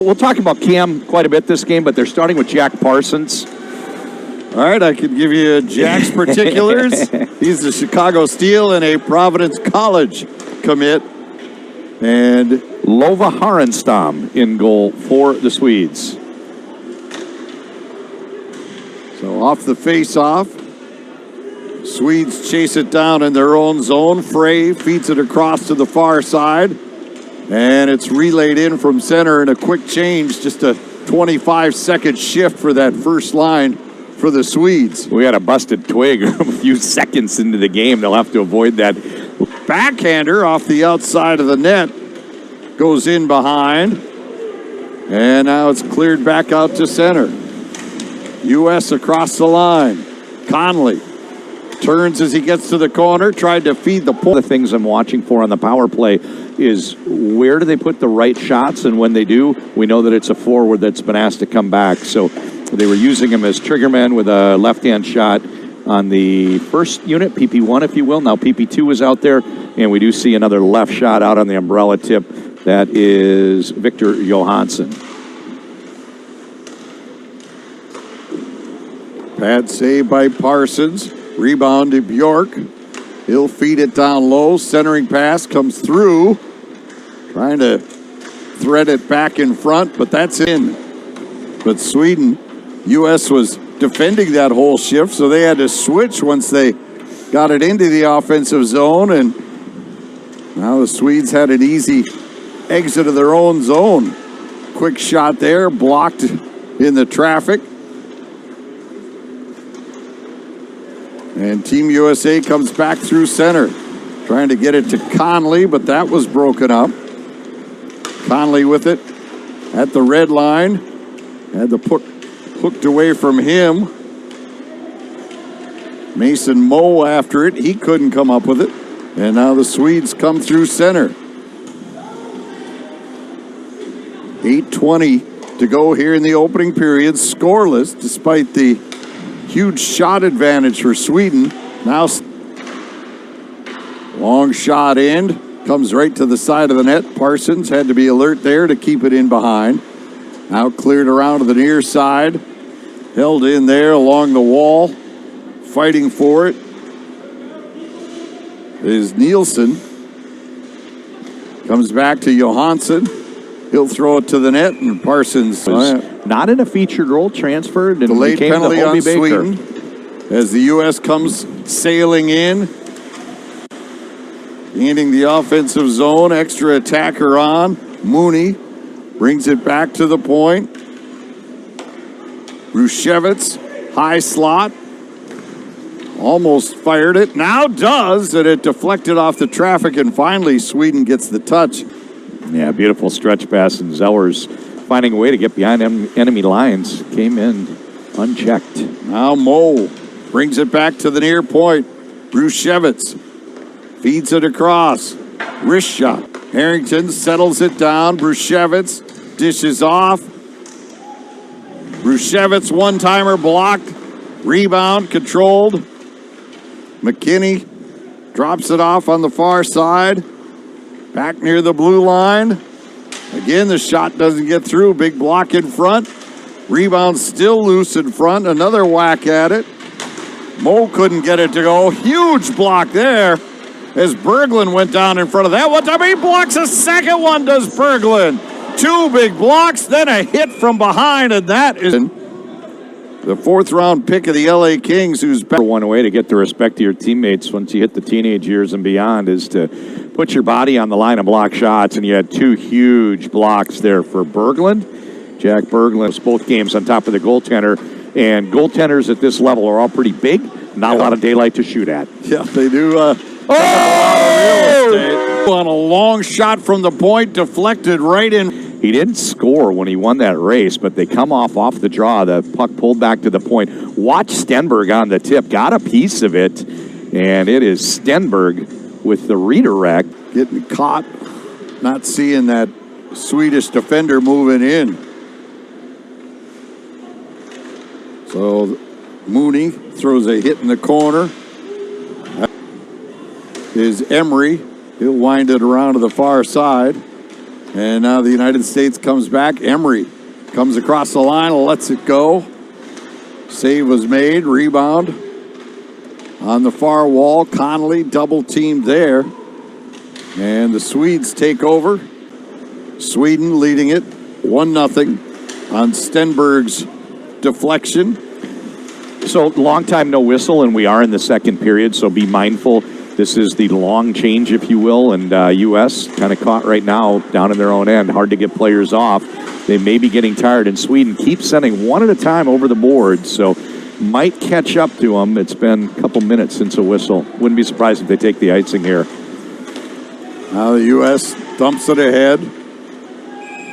We'll talk about Cam quite a bit this game, but they're starting with Jack Parsons. All right, I could give you Jack's particulars. He's the Chicago Steel and a Providence College commit. And Lova Harenstam in goal for the Swedes. So off the face-off, Swedes chase it down in their own zone. Frey feeds it across to the far side. And it's relayed in from center in a quick change, just a 25-second shift for that first line for the Swedes. We had a busted twig a few seconds into the game. They'll have to avoid that. Backhander off the outside of the net. Goes in behind. And now it's cleared back out to center. U.S. across the line. Conley turns as he gets to the corner. Tried to feed the point. The things I'm watching for on the power play is where do they put the right shots, and when they do, we know that it's a forward that's been asked to come back. So they were using him as triggerman with a left-hand shot on the first unit, PP1 if you will. Now PP2 is out there, and we do see another left shot out on the umbrella tip. That is Victor Johansson. Pad save by Parsons. Rebound to Bjork. He'll feed it down low. Centering pass comes through. Trying to thread it back in front, but that's in. But Sweden, U.S. was defending that whole shift, so they had to switch once they got it into the offensive zone, and now the Swedes had an easy exit of their own zone. Quick shot there, blocked in the traffic. And Team USA comes back through center, trying to get it to Conley, but that was broken up. Conley with it at the red line. Had the puck hooked away from him. Mason Moe after it. He couldn't come up with it. And now the Swedes come through center. 8:20 to go here in the opening period. Scoreless despite the huge shot advantage for Sweden. Now long shot in. Comes right to the side of the net. Parsons had to be alert there to keep it in behind. Now cleared around to the near side. Held in there along the wall. Fighting for it is Nielsen. Comes back to Johansson. He'll throw it to the net, and Parsons not in a featured role, transferred, and delayed became penalty the on Baker. Sweden as the U.S. comes sailing in. Gaining the offensive zone, extra attacker on. Mooney brings it back to the point. Rushevitz, high slot. Almost fired it. Now does, and it deflected off the traffic, and finally Sweden gets the touch. Yeah, beautiful stretch pass, and Zellers finding a way to get behind enemy lines. Came in unchecked. Now Moe brings it back to the near point. Rushevitz feeds it across. Wrist shot. Harrington settles it down. Brushevitz dishes off. Brushevitz one-timer blocked. Rebound controlled. McKinney drops it off on the far side. Back near the blue line. Again, the shot doesn't get through. Big block in front. Rebound still loose in front. Another whack at it. Moe couldn't get it to go. Huge block there as Berglund went down in front of that one time. He blocks a second one, does Berglund. Two big blocks, then a hit from behind, and that is the fourth-round pick of the L.A. Kings, who's back. One way to get the respect of your teammates once you hit the teenage years and beyond is to put your body on the line and block shots, and you had two huge blocks there for Berglund. Jack Berglund, both games on top of the goaltender, and goaltenders at this level are all pretty big, not a lot of daylight to shoot at. Yeah, they do. A lot of real estate. On a long shot from the point, deflected right in. He didn't score when he won that race, but they come off the draw. The puck pulled back to the point. Watch Stenberg on the tip. Got a piece of it, and it is Stenberg with the redirect. Getting caught, not seeing that Swedish defender moving in. So Mooney throws a hit in the corner. Is Emery. He'll wind it around to the far side. And now the United States comes back. Emery comes across the line, lets it go. Save was made, rebound on the far wall. Connolly double teamed there. And the Swedes take over. Sweden leading it 1-0 on Stenberg's deflection. So long time no whistle, and we are in the second period, so be mindful. This is the long change, if you will, and U.S. kind of caught right now down in their own end. Hard to get players off. They may be getting tired, and Sweden keeps sending one at a time over the board, so might catch up to them. It's been a couple minutes since a whistle. Wouldn't be surprised if they take the icing here. Now the U.S. dumps it ahead.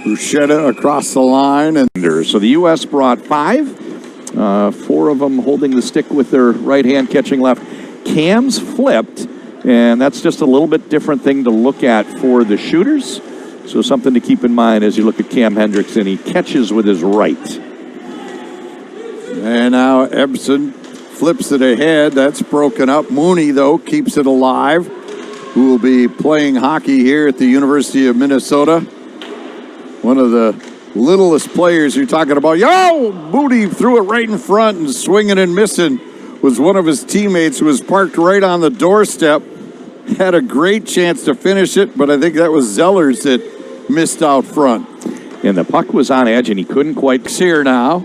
Bruschetta across the line. And so the U.S. brought 5, 4 of them holding the stick with their right hand, catching left. Cams flipped, and that's just a little bit different thing to look at for the shooters. So something to keep in mind as you look at Cam Hendrickson. He catches with his right. And now Ebson flips it ahead. That's broken up. Mooney, though, keeps it alive, who will be playing hockey here at the University of Minnesota. One of the littlest players you're talking about. Yo! Mooney threw it right in front and swinging and missing. Was one of his teammates who was parked right on the doorstep. Had a great chance to finish it, but I think that was Zellers that missed out front. And the puck was on edge, and he couldn't quite. Here now.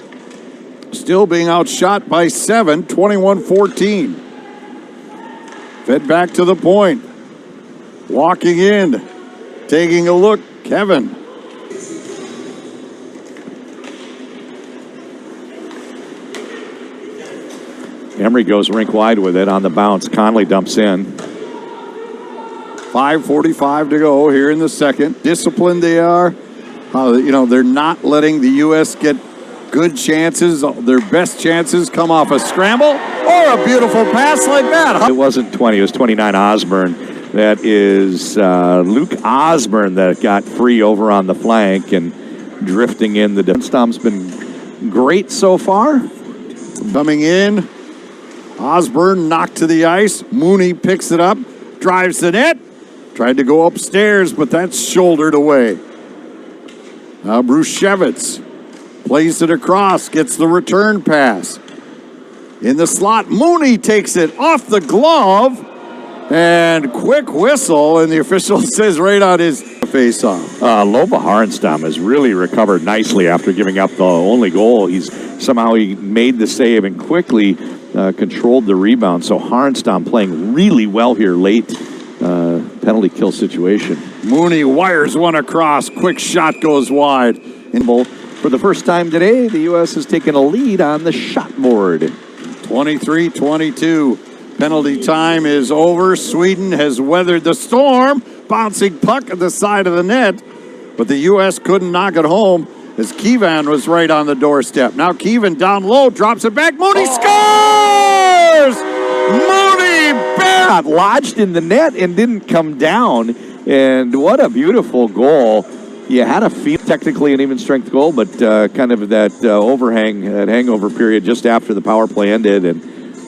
Still being outshot by 7, 21-14. Fed back to the point. Walking in. Taking a look. Kevin. Emery goes rink wide with it on the bounce. Conley dumps in. 5:45 to go here in the second. Disciplined they are. They're not letting the U.S. get good chances. Their best chances come off a scramble or a beautiful pass like that. It wasn't 20. It was 29 Osborne. That is Luke Osborne that got free over on the flank and drifting in. The defense has been great so far. Coming in. Osborne knocked to the ice. Mooney picks it up, drives the net. Tried to go upstairs, but that's shouldered away. Now Bruschewitz plays it across, gets the return pass. In the slot, Mooney takes it off the glove. And quick whistle, and the official says right on his face-off. Loba Harenstam has really recovered nicely after giving up the only goal. He made the save and quickly controlled the rebound. So Harenstam playing really well here late. Penalty kill situation. Mooney wires one across. Quick shot goes wide. For the first time today, the U.S. has taken a lead on the shot board. 23-22. Penalty time is over. Sweden has weathered the storm. Bouncing puck at the side of the net. But the U.S. couldn't knock it home as Keevan was right on the doorstep. Now Keevan down low, drops it back. Mooney scores! Mooney got lodged in the net and didn't come down. And what a beautiful goal. You had a feel technically an even strength goal, but kind of that overhang, that hangover period just after the power play ended. And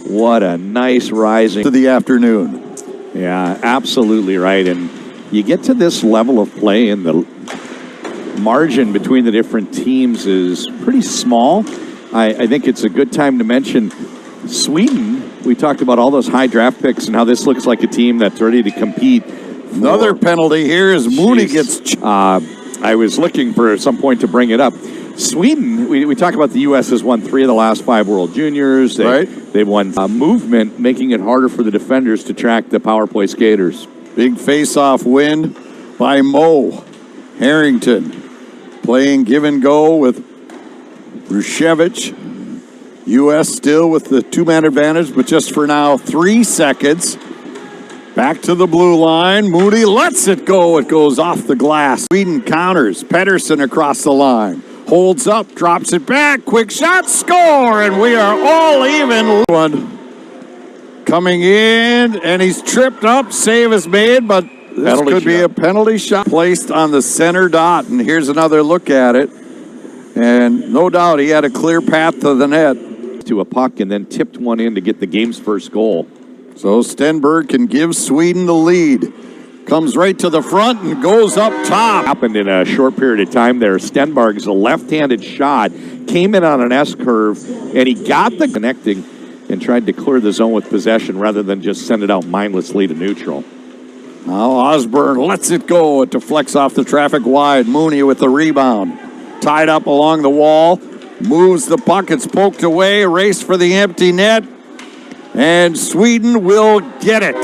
what a nice rising to the afternoon. Yeah, absolutely right. And you get to this level of play, and the margin between the different teams is pretty small. I think it's a good time to mention Sweden. We talked about all those high draft picks and how this looks like a team that's ready to compete. Another penalty here as Mooney gets... I was looking for some point to bring it up. Sweden, we talk about the U.S. has won 3 of the last 5 World Juniors. They've won movement, making it harder for the defenders to track the power play skaters. Big face-off win by Mo Harrington. Playing give and go with Bruschewitz. U.S. still with the 2-man advantage, but just for now, 3 seconds. Back to the blue line. Mooney lets it go. It goes off the glass. Sweden counters. Pettersson across the line. Holds up, drops it back. Quick shot, score, and we are all even. One coming in, and he's tripped up. Save is made, but this could be a penalty shot placed on the center dot. And here's another look at it. And no doubt he had a clear path to the net. To a puck and then tipped one in to get the game's first goal. So Stenberg can give Sweden the lead. Comes right to the front and goes up top. Happened in a short period of time there. Stenberg's a left-handed shot, came in on an S-curve, and he got the connecting and tried to clear the zone with possession rather than just send it out mindlessly to neutral. Now Osborne lets it go. It deflects off the traffic wide. Mooney with the rebound. Tied up along the wall. Moves the puck. It's poked away. Race for the empty net. And Sweden will get it.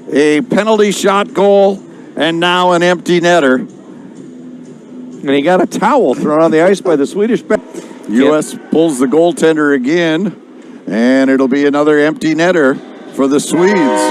A penalty shot goal. And now an empty netter. And he got a towel thrown on the ice by the Swedish bench. U.S. pulls the goaltender again. And it'll be another empty netter for the Swedes.